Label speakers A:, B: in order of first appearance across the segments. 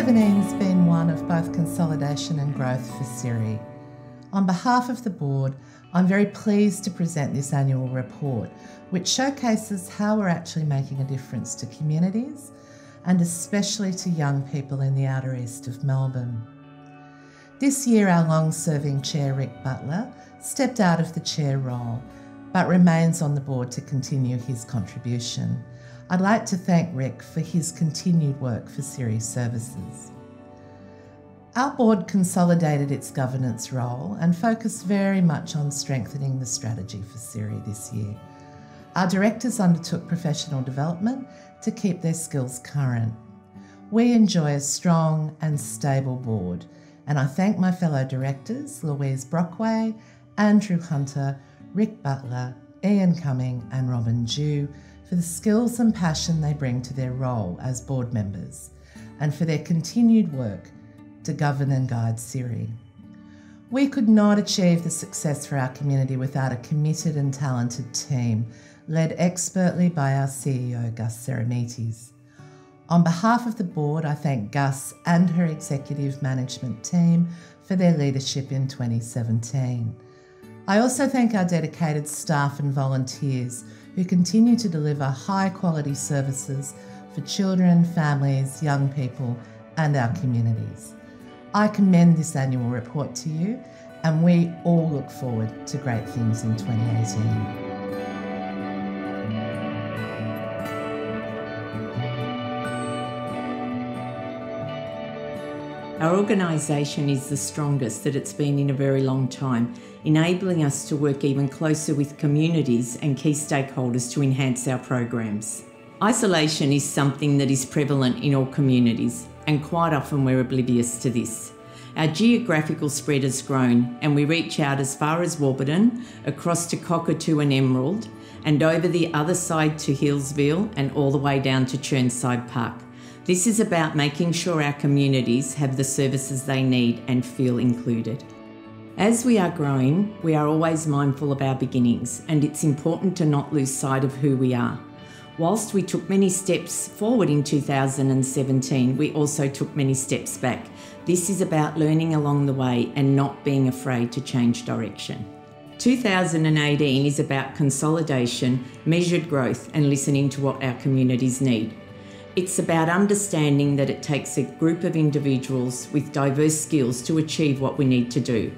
A: 2017 has been one of both consolidation and growth for Cire. On behalf of the board, I'm very pleased to present this annual report, which showcases how we're actually making a difference to communities and especially to young people in the outer east of Melbourne. This year, our long-serving chair, Rick Butler, stepped out of the chair role, but remains on the board to continue his contribution. I'd like to thank Rick for his continued work for Cire Services. Our board consolidated its governance role and focused very much on strengthening the strategy for Cire this year. Our directors undertook professional development to keep their skills current. We enjoy a strong and stable board, and I thank my fellow directors, Louise Brockway, Andrew Hunter, Rick Butler, Ian Cumming and Robin Dew for the skills and passion they bring to their role as board members and for their continued work to govern and guide Cire. We could not achieve the success for our community without a committed and talented team led expertly by our CEO, Gus Ceramites. On behalf of the board, I thank Gus and her executive management team for their leadership in 2017. I also thank our dedicated staff and volunteers who continue to deliver high-quality services for children, families, young people and our communities. I commend this annual report to you, and we all look forward to great things in 2018.
B: Our organisation is the strongest that it's been in a very long time, enabling us to work even closer with communities and key stakeholders to enhance our programs. Isolation is something that is prevalent in all communities, and quite often we're oblivious to this. Our geographical spread has grown, and we reach out as far as Warburton, across to Cockatoo and Emerald, and over the other side to Hillsville and all the way down to Chirnside Park. This is about making sure our communities have the services they need and feel included. As we are growing, we are always mindful of our beginnings, and it's important to not lose sight of who we are. Whilst we took many steps forward in 2017, we also took many steps back. This is about learning along the way and not being afraid to change direction. 2018 is about consolidation, measured growth, and listening to what our communities need. It's about understanding that it takes a group of individuals with diverse skills to achieve what we need to do.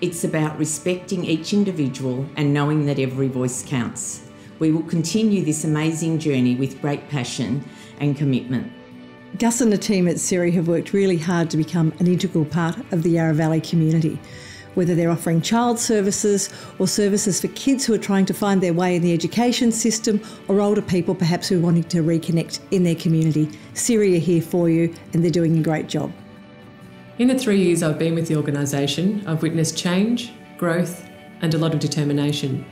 B: It's about respecting each individual and knowing that every voice counts. We will continue this amazing journey with great passion and commitment.
C: Gus and the team at Cire have worked really hard to become an integral part of the Yarra Valley community. Whether they're offering child services or services for kids who are trying to find their way in the education system, or older people perhaps who are wanting to reconnect in their community, Cire are here for you and they're doing a great job.
D: In the 3 years I've been with the organisation, I've witnessed change, growth and a lot of determination.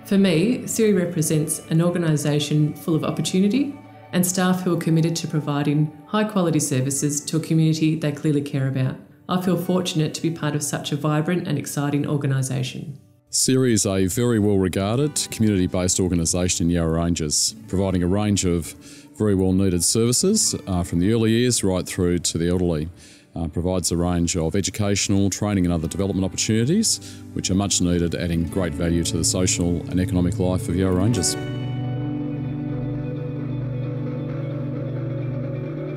D: For me, Cire represents an organisation full of opportunity and staff who are committed to providing high-quality services to a community they clearly care about. I feel fortunate to be part of such a vibrant and exciting organisation.
E: Cire is a very well-regarded, community-based organisation in Yarra Ranges, providing a range of very well-needed services from the early years right through to the elderly. Provides a range of educational, training and other development opportunities, which are much needed, adding great value to the social and economic life of Yarra Ranges.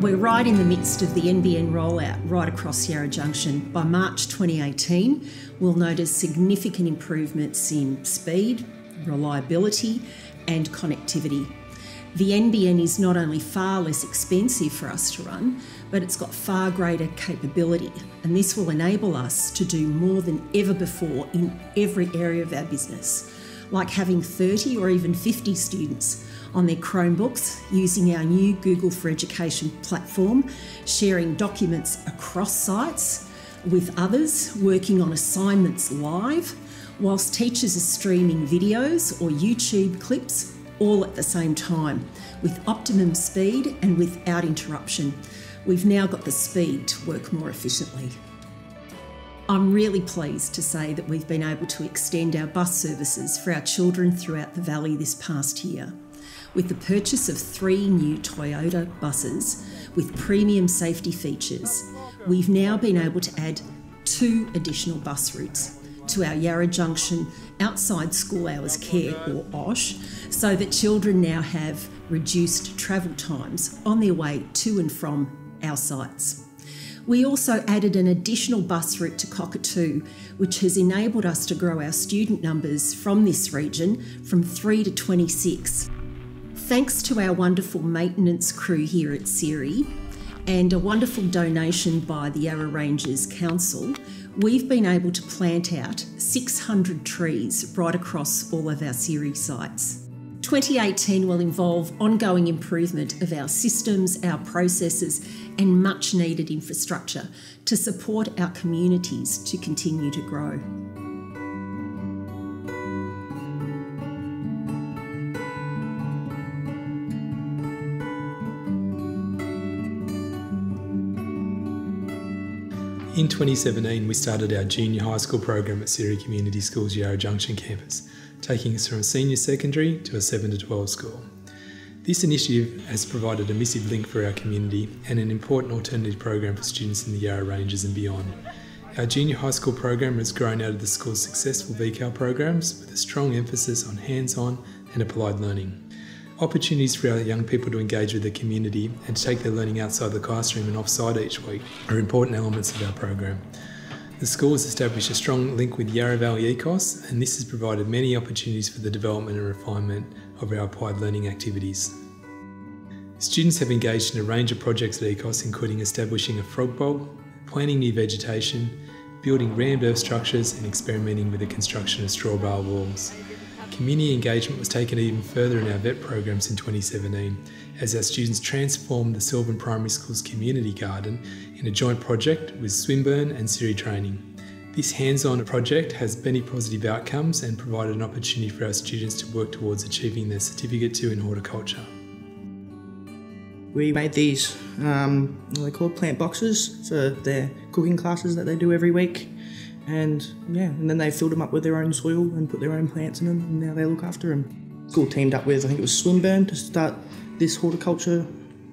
F: We're right in the midst of the NBN rollout right across Yarra Junction. By March 2018, we'll notice significant improvements in speed, reliability and connectivity. The NBN is not only far less expensive for us to run, but it's got far greater capability, and this will enable us to do more than ever before in every area of our business, like having 30 or even 50 students on their Chromebooks using our new Google for Education platform, sharing documents across sites with others, working on assignments live, whilst teachers are streaming videos or YouTube clips all at the same time, with optimum speed and without interruption. We've now got the speed to work more efficiently. I'm really pleased to say that we've been able to extend our bus services for our children throughout the valley this past year. with the purchase of 3 new Toyota buses with premium safety features. We've now been able to add 2 additional bus routes to our Yarra Junction outside school hours care, or OSH, so that children now have reduced travel times on their way to and from our sites. We also added an additional bus route to Cockatoo, which has enabled us to grow our student numbers from this region from 3 to 26. Thanks to our wonderful maintenance crew here at Cire and a wonderful donation by the Yarra Ranges Council, we've been able to plant out 600 trees right across all of our Cire sites. 2018 will involve ongoing improvement of our systems, our processes, and much needed infrastructure to support our communities to continue to grow.
G: In 2017, we started our junior high school program at Cire Community School's Yarra Junction campus, taking us from senior secondary to a 7 to 12 school. This initiative has provided a massive link for our community and an important alternative program for students in the Yarra Ranges and beyond. Our junior high school program has grown out of the school's successful VCAL programs with a strong emphasis on hands-on and applied learning. Opportunities for our young people to engage with the community and to take their learning outside the classroom and off-site each week are important elements of our program. The school has established a strong link with Yarra Valley Ecos, and this has provided many opportunities for the development and refinement of our applied learning activities. Students have engaged in a range of projects at Ecos, including establishing a frog bowl, planting new vegetation, building rammed earth structures, and experimenting with the construction of straw bale walls. Community engagement was taken even further in our VET programs in 2017 as our students transformed the Sylvan Primary School's community garden in a joint project with Swinburne and Cire Training. This hands-on project has many positive outcomes and provided an opportunity for our students to work towards achieving their Certificate 2 in horticulture.
H: We made these, they're called plant boxes for their cooking classes that they do every week. And then they filled them up with their own soil and put their own plants in them, and now they look after them. School teamed up with, I think it was Swinburne, to start this horticulture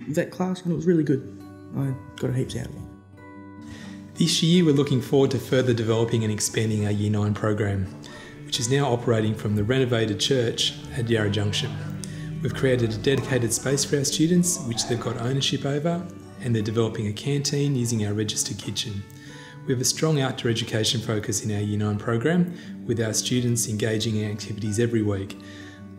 H: vet class, and it was really good. I got a heaps out of it.
G: This year we're looking forward to further developing and expanding our Year 9 program, which is now operating from the renovated church at Yarra Junction. We've created a dedicated space for our students, which they've got ownership over, and they're developing a canteen using our registered kitchen. We have a strong outdoor education focus in our Year 9 program, with our students engaging in activities every week.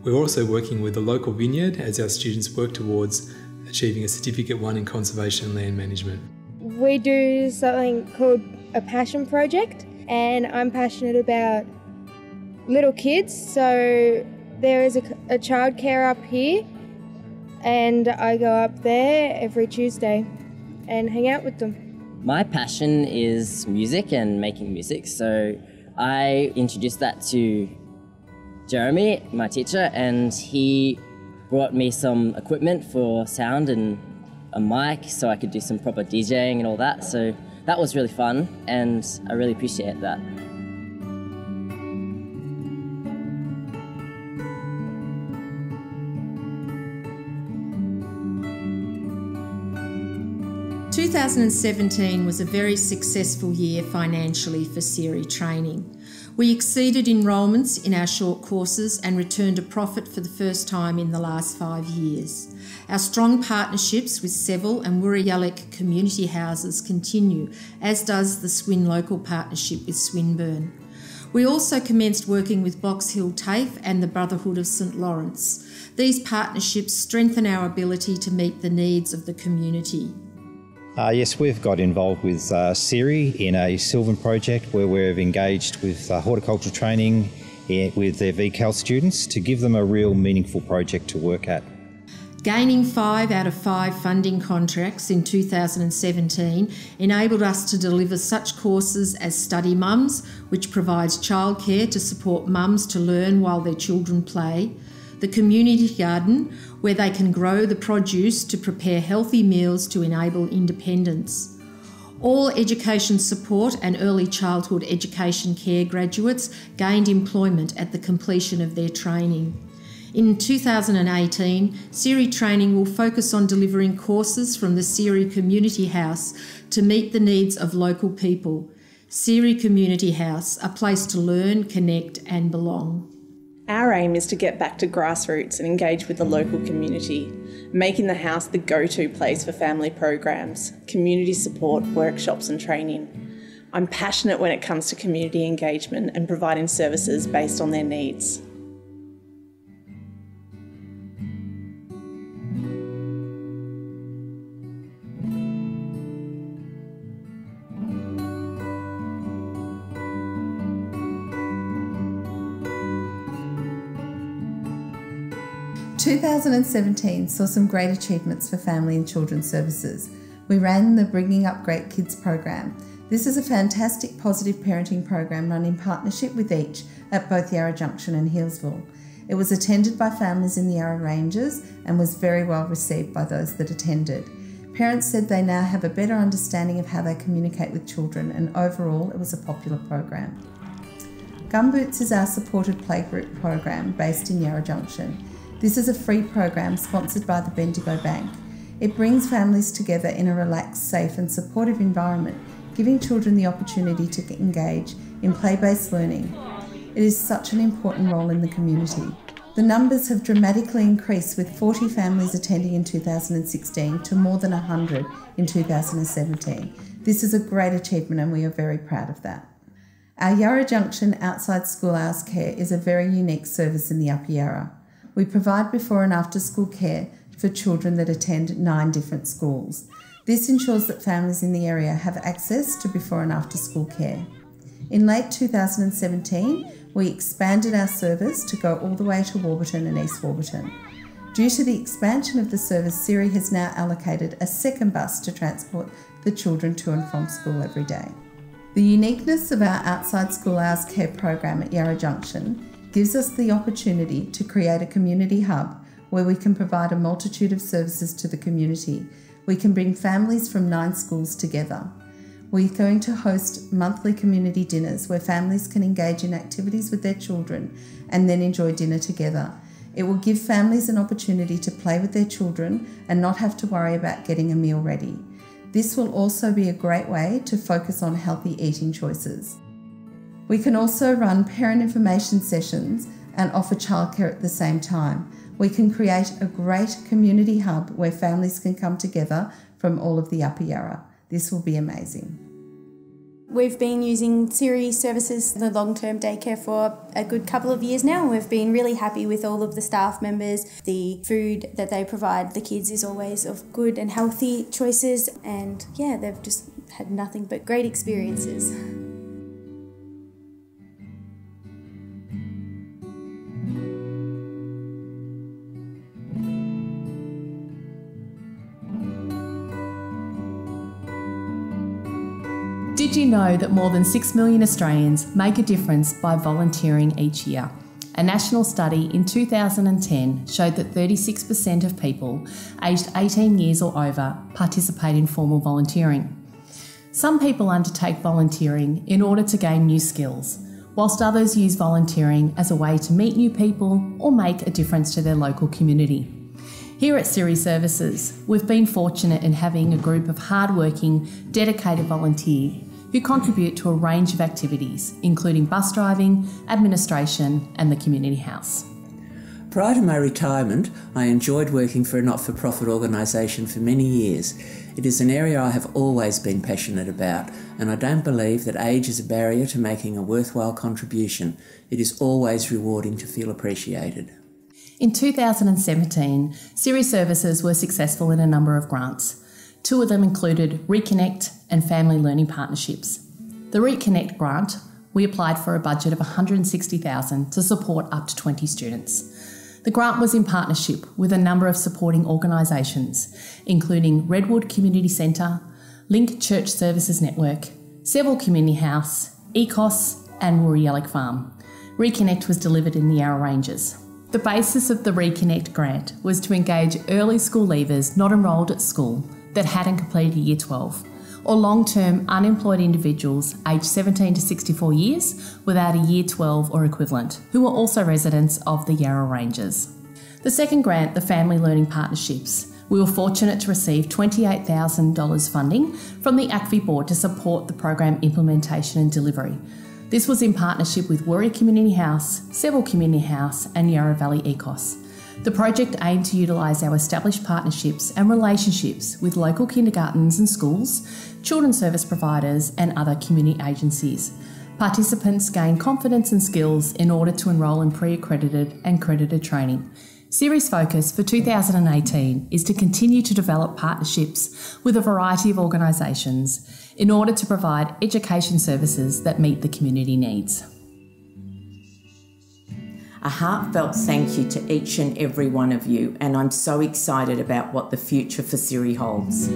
G: We're also working with the local vineyard as our students work towards achieving a Certificate 1 in Conservation and Land Management.
I: We do something called a passion project, and I'm passionate about little kids, so there is a childcare up here, and I go up there every Tuesday and hang out with them.
J: My passion is music and making music, so I introduced that to Jeremy, my teacher, and he brought me some equipment for sound and a mic so I could do some proper DJing and all that, so that was really fun and I really appreciate that.
B: In 2017 was a very successful year financially for Cire Training. We exceeded enrolments in our short courses and returned a profit for the first time in the last 5 years. Our strong partnerships with Seville and Wurrayalik community houses continue, as does the Swin local partnership with Swinburne. We also commenced working with Box Hill TAFE and the Brotherhood of St Lawrence. These partnerships strengthen our ability to meet the needs of the community.
K: Yes, we've got involved with Cire in a Sylvan project where we've engaged with horticultural training with their VCAL students to give them a real meaningful project to work at.
B: Gaining 5 out of 5 funding contracts in 2017 enabled us to deliver such courses as Study Mums, which provides childcare to support mums to learn while their children play, the Community Garden, where they can grow the produce to prepare healthy meals to enable independence. All education support and early childhood education care graduates gained employment at the completion of their training.
F: In 2018, Cire Training will focus on delivering courses from the Cire Community House to meet the needs of local people. Cire Community House, a place to learn, connect and belong.
L: Our aim is to get back to grassroots and engage with the local community, making the house the go-to place for family programs, community support, workshops and training. I'm passionate when it comes to community engagement and providing services based on their needs.
A: In 2017 saw some great achievements for Family and Children's Services. We ran the Bringing Up Great Kids program. This is a fantastic positive parenting program run in partnership with each at both Yarra Junction and Healesville. It was attended by families in the Yarra Ranges and was very well received by those that attended. Parents said they now have a better understanding of how they communicate with children, and overall it was a popular program. Gumboots is our supported playgroup program based in Yarra Junction. This is a free program sponsored by the Bendigo Bank. It brings families together in a relaxed, safe and supportive environment, giving children the opportunity to engage in play-based learning. It is such an important role in the community. The numbers have dramatically increased, with 40 families attending in 2016 to more than 100 in 2017. This is a great achievement and we are very proud of that. Our Yarra Junction outside school hours care is a very unique service in the Upper Yarra. We provide before and after school care for children that attend 9 different schools. This ensures that families in the area have access to before and after school care. In late 2017, we expanded our service to go all the way to Warburton and East Warburton. Due to the expansion of the service, Cire has now allocated a second bus to transport the children to and from school every day. The uniqueness of our outside school hours care program at Yarra Junction gives us the opportunity to create a community hub where we can provide a multitude of services to the community. We can bring families from 9 schools together. We're going to host monthly community dinners where families can engage in activities with their children and then enjoy dinner together. It will give families an opportunity to play with their children and not have to worry about getting a meal ready. This will also be a great way to focus on healthy eating choices. We can also run parent information sessions and offer childcare at the same time. We can create a great community hub where families can come together from all of the Upper Yarra. This will be amazing.
M: We've been using Cire Services, the long-term daycare, for a good couple of years now. We've been really happy with all of the staff members. The food that they provide the kids is always of good and healthy choices, and yeah, they've just had nothing but great experiences.
N: Did you know that more than 6 million Australians make a difference by volunteering each year? A national study in 2010 showed that 36% of people aged 18 years or over participate in formal volunteering. Some people undertake volunteering in order to gain new skills, whilst others use volunteering as a way to meet new people or make a difference to their local community. Here at Cire Services, we've been fortunate in having a group of hard-working, dedicated volunteers who contribute to a range of activities, including bus driving, administration and the community house.
O: Prior to my retirement, I enjoyed working for a not-for-profit organisation for many years. It is an area I have always been passionate about, and I don't believe that age is a barrier to making a worthwhile contribution. It is always rewarding to feel appreciated.
N: In 2017, Cire Services were successful in a number of grants. 2 of them included Reconnect and Family Learning Partnerships. The Reconnect Grant, we applied for a budget of $160,000 to support up to 20 students. The grant was in partnership with a number of supporting organisations, including Redwood Community Centre, Link Church Services Network, Seville Community House, ECOS and Wooriyallik Farm. Reconnect was delivered in the Yarra Ranges. The basis of the Reconnect grant was to engage early school leavers not enrolled at school that hadn't completed Year 12, or long-term unemployed individuals aged 17 to 64 years without a Year 12 or equivalent, who were also residents of the Yarra Ranges. The second grant, the Family Learning Partnerships. We were fortunate to receive $28,000 funding from the ACFI board to support the program implementation and delivery. This was in partnership with Warrior Community House, Seville Community House and Yarra Valley ECOS. The project aimed to utilise our established partnerships and relationships with local kindergartens and schools, children's service providers and other community agencies. Participants gain confidence and skills in order to enrol in pre-accredited and credited training. Cire's focus for 2018 is to continue to develop partnerships with a variety of organisations in order to provide education services that meet the community needs.
B: A heartfelt thank you to each and every one of you, and I'm so excited about what the future for Cire holds.